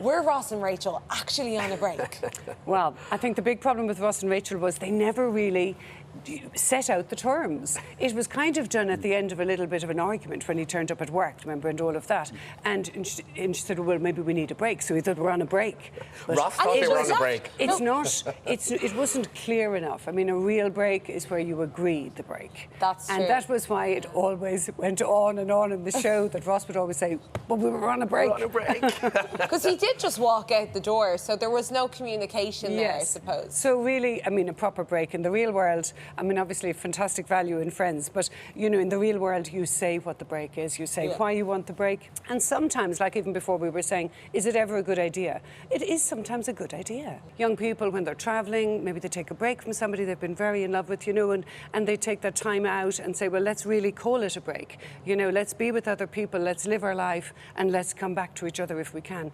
Were Ross and Rachel actually on a break? Well, I think the big problem with Ross and Rachel was they never really set out the terms. It was kind of done at the end of a little bit of an argument when he turned up at work, remember, and all of that. And she said, well, maybe we need a break. So we thought we're on a break. But Ross thought they were on a break. It's not. It wasn't clear enough. I mean, a real break is where you agreed the break. That's true. And that was why it always went on and on in the show, that Ross would always say, but we were on a break. We're on a break. Because he did just walk out the door, so there was no communication there, I suppose. So really, I mean, a proper break in the real world. I mean, obviously, fantastic value in Friends, but, you know, in the real world, you say what the break is, you say why you want the break. And sometimes, like even before we were saying, is it ever a good idea? It is sometimes a good idea. Young people, when they're travelling, maybe they take a break from somebody they've been very in love with, you know, and they take that time out and say, well, let's really call it a break. You know, let's be with other people, let's live our life, and let's come back to each other if we can.